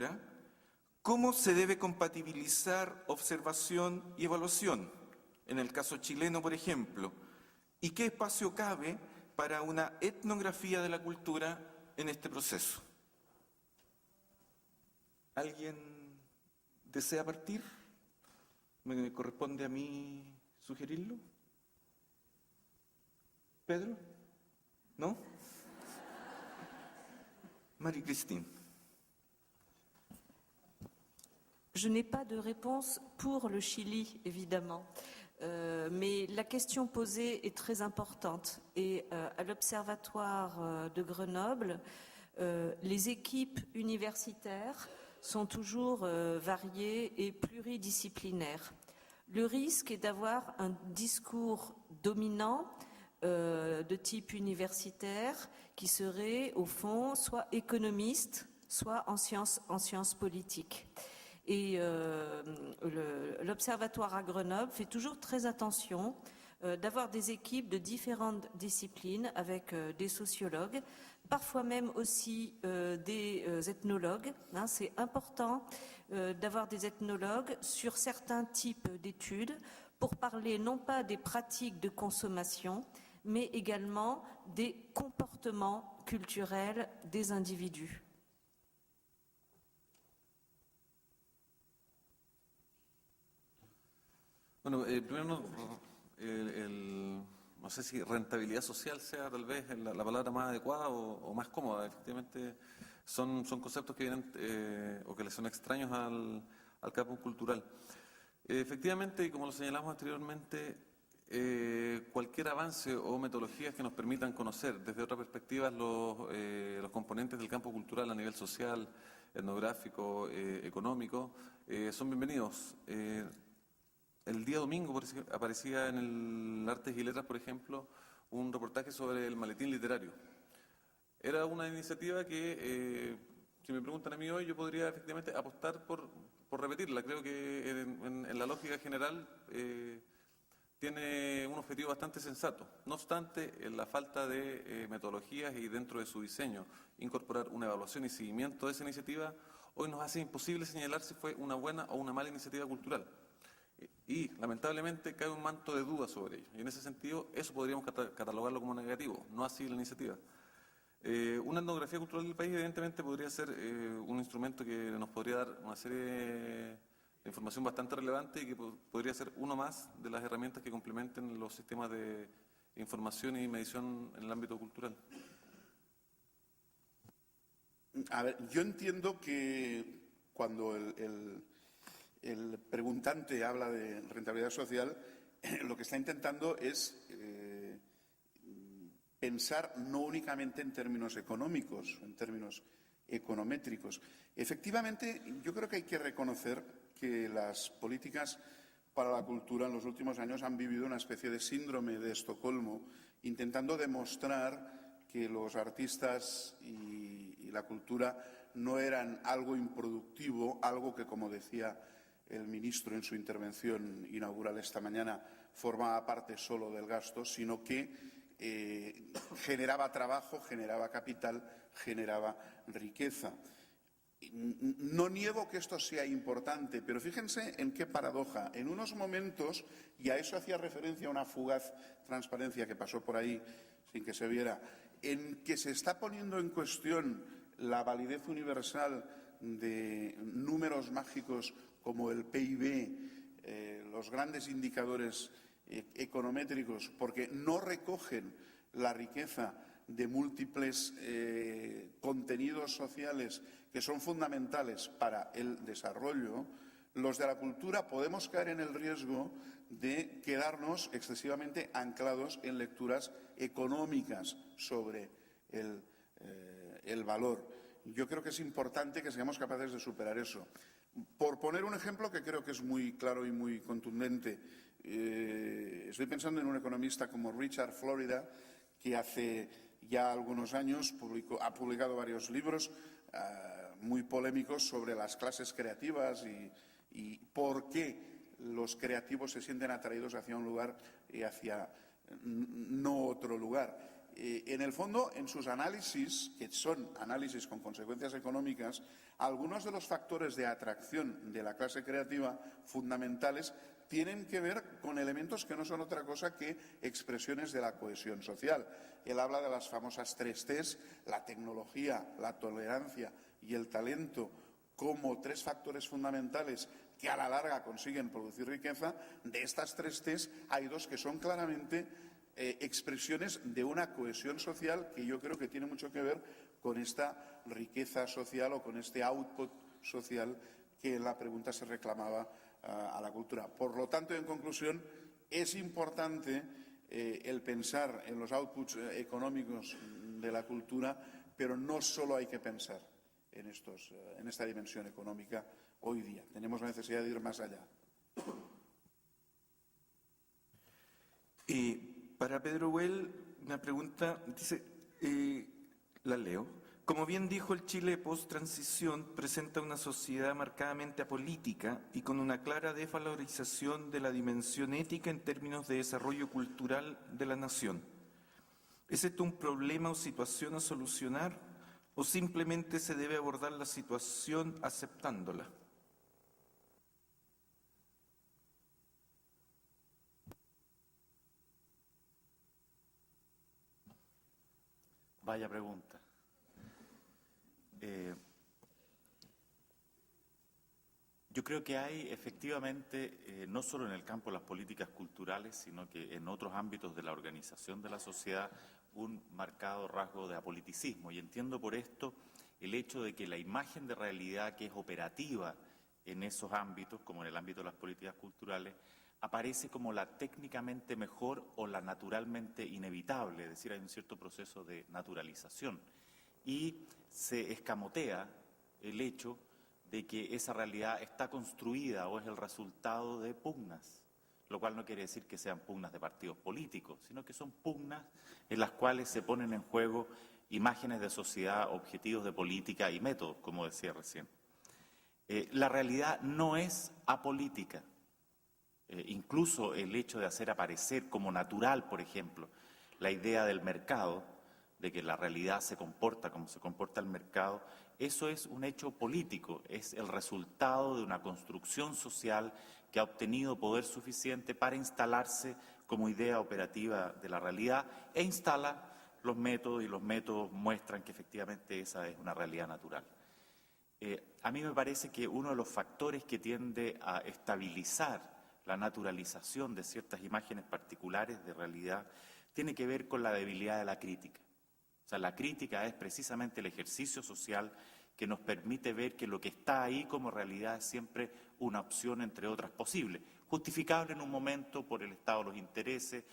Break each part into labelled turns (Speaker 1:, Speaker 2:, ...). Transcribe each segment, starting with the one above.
Speaker 1: cultura, ¿cómo se debe compatibilizar observación y evaluación? En el caso chileno, por ejemplo, ¿y qué espacio cabe para una etnografía de la cultura en este proceso? ¿Alguien desea partir? ¿Me corresponde a mí sugerirlo? ¿Pedro? ¿No? Marie-Christine.
Speaker 2: Je n'ai pas de réponse pour le Chili, évidemment. Mais la question posée est très importante. Et à l'Observatoire de Grenoble, les équipes universitaires sont toujours variées et pluridisciplinaires. Le risque est d'avoir un discours dominant de type universitaire qui serait, au fond, soit économiste, soit en sciences politiques. Et l'Observatoire à Grenoble fait toujours très attention d'avoir des équipes de différentes disciplines avec des sociologues, parfois même aussi des ethnologues. Hein, c'est important d'avoir des ethnologues sur certains types d'études pour parler non pas des pratiques de consommation, mais également des comportements culturels des individus.
Speaker 3: Bueno, primero, no sé si rentabilidad social sea tal vez la palabra más adecuada o más cómoda. Efectivamente, son conceptos que vienen o que le son extraños al campo cultural. Efectivamente, y como lo señalamos anteriormente, cualquier avance o metodologías que nos permitan conocer desde otras perspectivas los componentes del campo cultural a nivel social, etnográfico, económico, son bienvenidos. El día domingo aparecía en el Artes y Letras, por ejemplo, un reportaje sobre el maletín literario. Era una iniciativa que, si me preguntan a mí hoy, yo podría efectivamente apostar por repetirla. Creo que en la lógica general tiene un objetivo bastante sensato. No obstante, en la falta de metodologías y dentro de su diseño, incorporar una evaluación y seguimiento de esa iniciativa, hoy nos hace imposible señalar si fue una buena o una mala iniciativa cultural. Y lamentablemente cae un manto de duda sobre ello. Y en ese sentido, eso podríamos catalogarlo como negativo, no así la iniciativa. Una etnografía cultural del país evidentemente podría ser un instrumento que nos podría dar una serie de información bastante relevante y que podría ser uno más de las herramientas que complementen los sistemas de información y medición en el ámbito cultural.
Speaker 4: A ver, yo entiendo que cuando el preguntante habla de rentabilidad social, lo que está intentando es pensar no únicamente en términos económicos, en términos econométricos. Efectivamente, yo creo que hay que reconocer que las políticas para la cultura en los últimos años han vivido una especie de síndrome de Estocolmo, intentando demostrar que los artistas y la cultura no eran algo improductivo, algo que, como decía el ministro en su intervención inaugural esta mañana, formaba parte solo del gasto, sino que generaba trabajo, generaba capital, generaba riqueza. No niego que esto sea importante, pero fíjense en qué paradoja. En unos momentos, y a eso hacía referencia una fugaz transparencia que pasó por ahí sin que se viera, en que se está poniendo en cuestión la validez universal de números mágicos como el PIB, los grandes indicadores econométricos, porque no recogen la riqueza de múltiples contenidos sociales que son fundamentales para el desarrollo, los de la cultura podemos caer en el riesgo de quedarnos excesivamente anclados en lecturas económicas sobre el valor. Yo creo que es importante que seamos capaces de superar eso. Por poner un ejemplo que creo que es muy claro y muy contundente, estoy pensando en un economista como Richard Florida, que hace ya algunos años ha publicado varios libros muy polémicos sobre las clases creativas y por qué los creativos se sienten atraídos hacia un lugar y hacia no otro lugar. En el fondo, en sus análisis, que son análisis con consecuencias económicas, algunos de los factores de atracción de la clase creativa fundamentales tienen que ver con elementos que no son otra cosa que expresiones de la cohesión social. Él habla de las famosas 3 Ts, la tecnología, la tolerancia y el talento, como 3 factores fundamentales que a la larga consiguen producir riqueza. De estas 3 Ts hay 2 que son claramente expresiones de una cohesión social que yo creo que tiene mucho que ver con esta riqueza social o con este output social que en la pregunta se reclamaba a la cultura. Por lo tanto, en conclusión, es importante el pensar en los outputs económicos de la cultura, pero no solo hay que pensar en esta dimensión económica hoy día. Tenemos la necesidad de ir más allá.
Speaker 1: Para Pedro Well, una pregunta, dice, la leo. Como bien dijo, el Chile post-transición presenta una sociedad marcadamente apolítica y con una clara desvalorización de la dimensión ética en términos de desarrollo cultural de la nación. ¿Es esto un problema o situación a solucionar o simplemente se debe abordar la situación aceptándola?
Speaker 5: Vaya pregunta. Yo creo que hay efectivamente, no solo en el campo de las políticas culturales, sino que en otros ámbitos de la organización de la sociedad, un marcado rasgo de apoliticismo. Y entiendo por esto el hecho de que la imagen de realidad que es operativa en esos ámbitos, como en el ámbito de las políticas culturales, aparece como la técnicamente mejor o la naturalmente inevitable, es decir, hay un cierto proceso de naturalización. Y se escamotea el hecho de que esa realidad está construida o es el resultado de pugnas, lo cual no quiere decir que sean pugnas de partidos políticos, sino que son pugnas en las cuales se ponen en juego imágenes de sociedad, objetivos de política y métodos, como decía recién. La realidad no es apolítica. Incluso el hecho de hacer aparecer como natural, por ejemplo, la idea del mercado, de que la realidad se comporta como se comporta el mercado, eso es un hecho político, es el resultado de una construcción social que ha obtenido poder suficiente para instalarse como idea operativa de la realidad e instala los métodos, y los métodos muestran que efectivamente esa es una realidad natural. A mí me parece que uno de los factores que tiende a estabilizar la naturalización de ciertas imágenes particulares de realidad tiene que ver con la debilidad de la crítica. O sea, la crítica es precisamente el ejercicio social que nos permite ver que lo que está ahí como realidad es siempre una opción entre otras posibles, justificable en un momento por el estado de los intereses.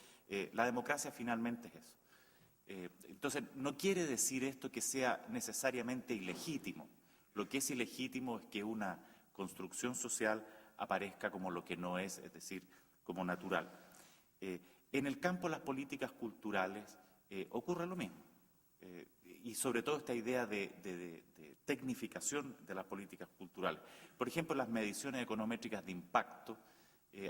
Speaker 5: La democracia finalmente es eso. Entonces, no quiere decir esto que sea necesariamente ilegítimo. Lo que es ilegítimo es que una construcción social aparezca como lo que no es decir, como natural. En el campo de las políticas culturales ocurre lo mismo. Y sobre todo esta idea de tecnificación de las políticas culturales. Por ejemplo, las mediciones econométricas de impacto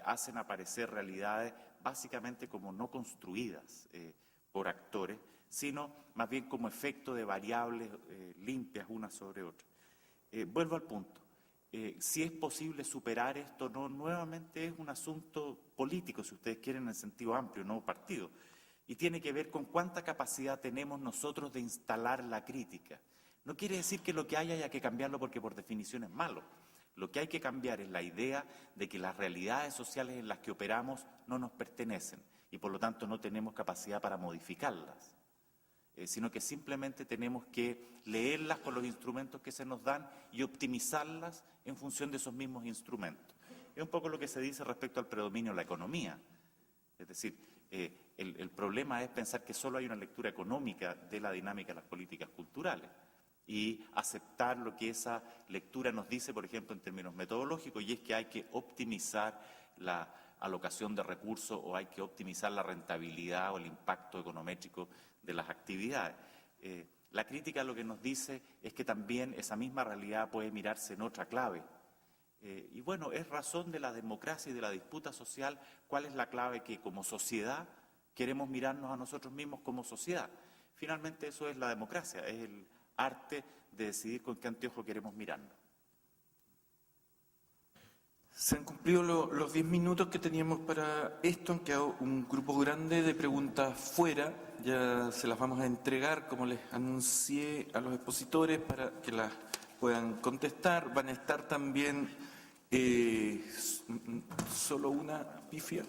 Speaker 5: hacen aparecer realidades básicamente como no construidas por actores, sino más bien como efecto de variables limpias unas sobre otras. Vuelvo al punto. Si es posible superar esto, no, nuevamente es un asunto político, si ustedes quieren, en el sentido amplio, no partido. Y tiene que ver con cuánta capacidad tenemos nosotros de instalar la crítica. No quiere decir que lo que haya que cambiarlo porque por definición es malo. Lo que hay que cambiar es la idea de que las realidades sociales en las que operamos no nos pertenecen y por lo tanto no tenemos capacidad para modificarlas, sino que simplemente tenemos que leerlas con los instrumentos que se nos dan y optimizarlas en función de esos mismos instrumentos. Es un poco lo que se dice respecto al predominio de la economía. Es decir, el problema es pensar que solo hay una lectura económica de la dinámica de las políticas culturales y aceptar lo que esa lectura nos dice, por ejemplo, en términos metodológicos, y es que hay que optimizar la alocación de recursos o hay que optimizar la rentabilidad o el impacto econométrico de las actividades. La crítica lo que nos dice es que también esa misma realidad puede mirarse en otra clave. Y bueno, es razón de la democracia y de la disputa social cuál es la clave que como sociedad queremos mirarnos a nosotros mismos como sociedad. Finalmente eso es la democracia, es el arte de decidir con qué anteojo queremos mirarnos.
Speaker 1: Se han cumplido los 10 minutos que teníamos para esto. Han quedado un grupo grande de preguntas fuera. Ya se las vamos a entregar, como les anuncié, a los expositores para que las puedan contestar. Van a estar también solo una pifia,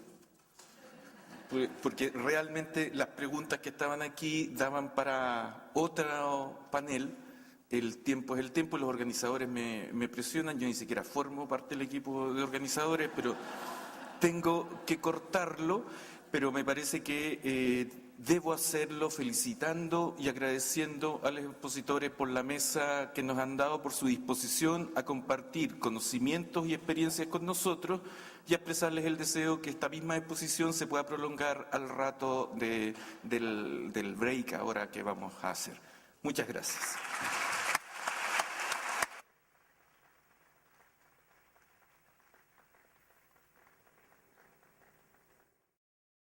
Speaker 1: porque realmente las preguntas que estaban aquí daban para otro panel. El tiempo es el tiempo, los organizadores me presionan, yo ni siquiera formo parte del equipo de organizadores, pero tengo que cortarlo, pero me parece que debo hacerlo felicitando y agradeciendo a los expositores por la mesa que nos han dado, por su disposición a compartir conocimientos y experiencias con nosotros y a expresarles el deseo que esta misma exposición se pueda prolongar al rato del break ahora que vamos a hacer. Muchas gracias.